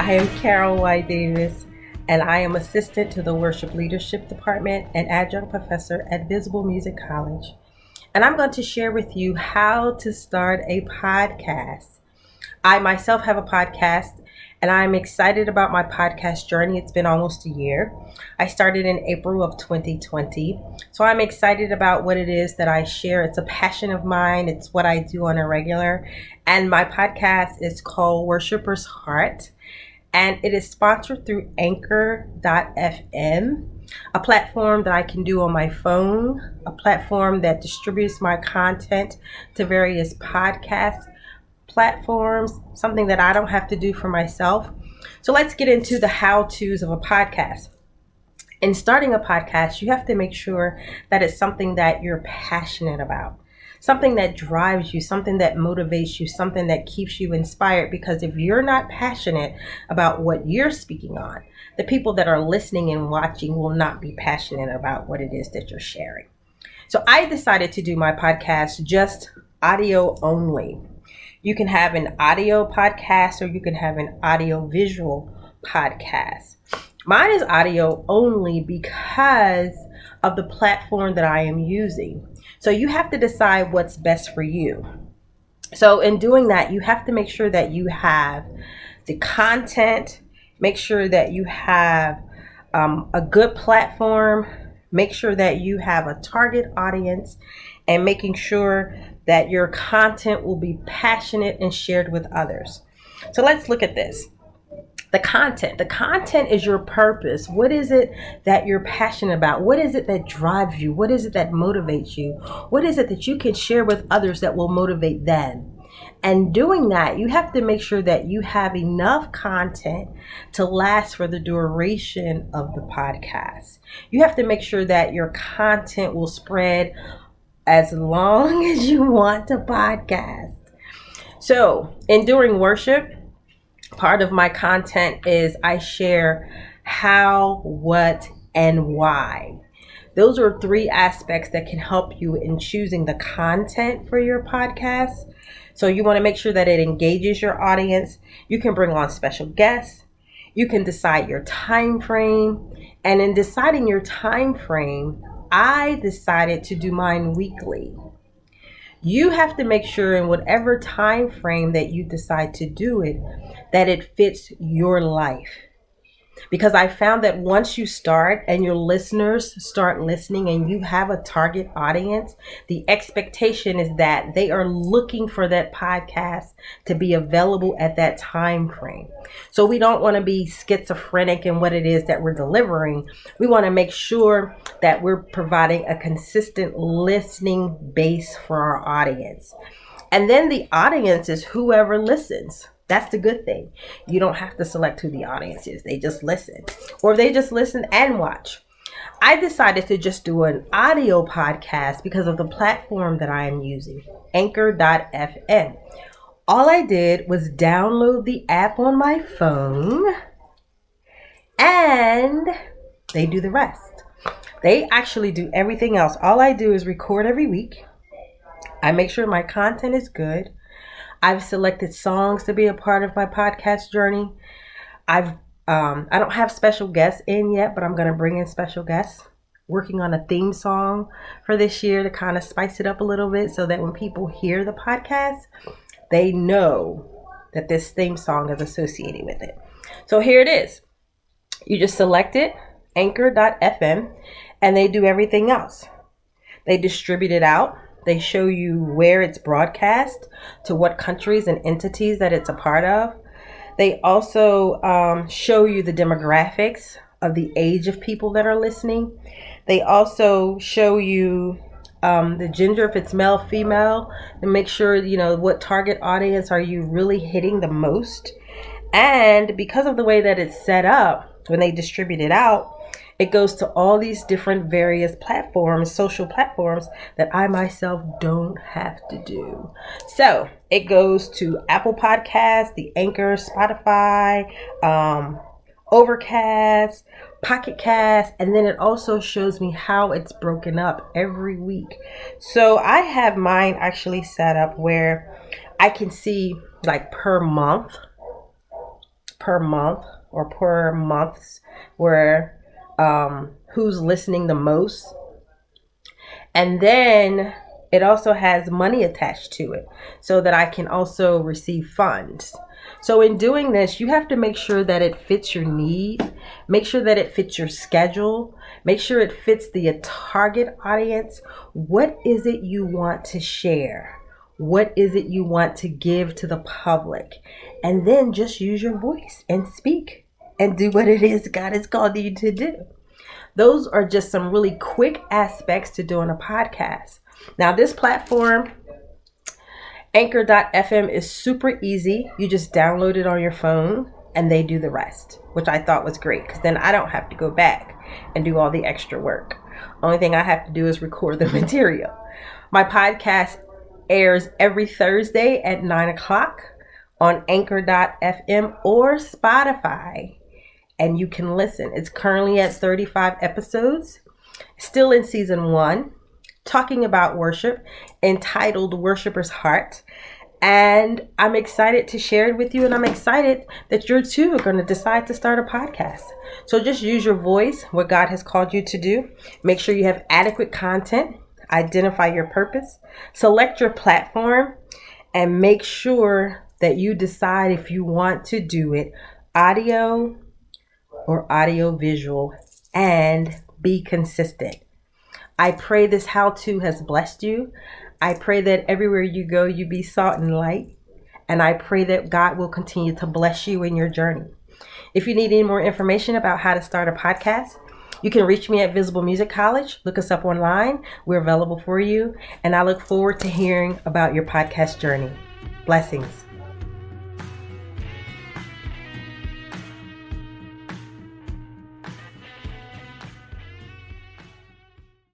I am Carol Y. Davis, and I am Assistant to the Worship Leadership Department and Adjunct Professor at Visible Music College. And I'm going to share with you how to start a podcast. I myself have a podcast, and I'm excited about my podcast journey. It's been almost a year. I started in April of 2020. So I'm excited about what it is that I share. It's a passion of mine. It's what I do on a regular. And my podcast is called Worshipper's Heart. And it is sponsored through Anchor.fm, a platform that I can do on my phone, a platform that distributes my content to various podcast platforms, something that I don't have to do for myself. So let's get into the how-tos of a podcast. In starting a podcast, you have to make sure that it's something that you're passionate about, something that drives you, something that motivates you, something that keeps you inspired. Because if you're not passionate about what you're speaking on, the people that are listening and watching will not be passionate about what it is that you're sharing. So I decided to do my podcast just audio only. You can have an audio podcast or you can have an audio visual podcast. Mine is audio only because of the platform that I am using. So you have to decide what's best for you. So in doing that, you have to make sure that you have the content, make sure that you have a good platform, make sure that you have a target audience, and making sure that your content will be passionate and shared with others. So let's look at this. The content is your purpose. What is it that you're passionate about? What is it that drives you? What is it that motivates you? What is it that you can share with others that will motivate them? And doing that, you have to make sure that you have enough content to last for the duration of the podcast. You have to make sure that your content will spread as long as you want to podcast. So in doing worship, part of my content is I share how, what, and why. Those are three aspects that can help you in choosing the content for your podcast. So you want to make sure that it engages your audience. You can bring on special guests. You can decide your time frame. And in deciding your time frame, I decided to do mine weekly. You have to make sure in whatever time frame that you decide to do it, that it fits your life. Because I found that once you start and your listeners start listening and you have a target audience, the expectation is that they are looking for that podcast to be available at that time frame. So we don't want to be schizophrenic in what it is that we're delivering. We want to make sure that we're providing a consistent listening base for our audience. And then the audience is whoever listens. That's the good thing. You don't have to select who the audience is. They just listen, or they just listen and watch. I decided to just do an audio podcast because of the platform that I am using, Anchor.fm. All I did was download the app on my phone, and they do the rest. They actually do everything else. All I do is record every week. I make sure my content is good. I've selected songs to be a part of my podcast journey. I don't have special guests in yet, but I'm going to bring in special guests. Working on a theme song for this year to kind of spice it up a little bit so that when people hear the podcast, they know that this theme song is associated with it. So here it is. You just select it, Anchor.fm, and they do everything else. They distribute it out. They show you where it's broadcast, to what countries and entities that it's a part of. They also show you the demographics of the age of people that are listening. They also show you the gender, if it's male, female, to make sure, you know, what target audience are you really hitting the most. And because of the way that it's set up, when they distribute it out, it goes to all these different various platforms, social platforms that I myself don't have to do. So it goes to Apple Podcasts, the Anchor, Spotify, Overcast, Pocket Cast, and then it also shows me how it's broken up every week. So I have mine actually set up where I can see like per month per month or per months where who's listening the most. And then it also has money attached to it so that I can also receive funds. So in doing this, you have to make sure that it fits your need, make sure that it fits your schedule, make sure it fits the target audience. What is it you want to share? What is it you want to give to the public? And then just use your voice and speak and do what it is God has called you to do. Those are just some really quick aspects to doing a podcast. Now, this platform, Anchor.fm, is super easy. You just download it on your phone and they do the rest, which I thought was great because then I don't have to go back and do all the extra work. Only thing I have to do is record the material. My podcast airs every Thursday at 9 o'clock on Anchor.fm or Spotify, and you can listen. It's currently at 35 episodes, still in season 1, talking about worship, entitled Worshipper's Heart. And I'm excited to share it with you, and I'm excited that you too are going to decide to start a podcast. So just use your voice, what God has called you to do. Make sure you have adequate content, identify your purpose, select your platform, and make sure that you decide if you want to do it audio or audio visual, and be consistent. I pray this how-to has blessed you. I pray that everywhere you go, you be salt and light. And I pray that God will continue to bless you in your journey. If you need any more information about how to start a podcast, you can reach me at Visible Music College. Look us up online. We're available for you. And I look forward to hearing about your podcast journey. Blessings.